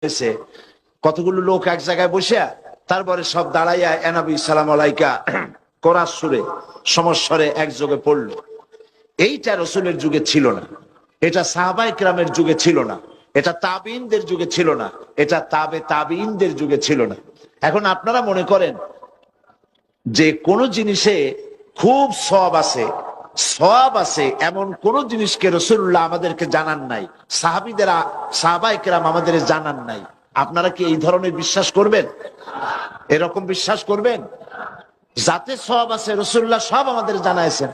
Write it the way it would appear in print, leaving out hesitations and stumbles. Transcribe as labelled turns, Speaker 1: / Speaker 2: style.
Speaker 1: হয়েছে, কতগুলো লোক এক জায়গায় বসে তারপরে সব দাঁড়াইয়া এনাবি সালাম আলাইকা কোরআন সুরে সমস্বরে একযোগে পড়লো। এইটা রসুলের যুগে ছিল না, এটা সাহাবায়ে কেরামের যুগে ছিল না, এটা তাবিঈনদের যুগে ছিল না, এটা তাবিঈনদের যুগে ছিল না। এখন আপনারা মনে করেন যে কোন জিনিসে খুব সওয়াব আছে এমন কোন জিনিসকে রাসূলুল্লাহ আমাদেরকে জানান নাই, সাহাবায়ে কেরাম আমাদের জানান নাই। আপনারা কি এই ধরনের বিশ্বাস করবেন? এরকম বিশ্বাস করবেন? যাতে সওয়াব আছে রাসূলুল্লাহ সব আমাদের জানাইছেন।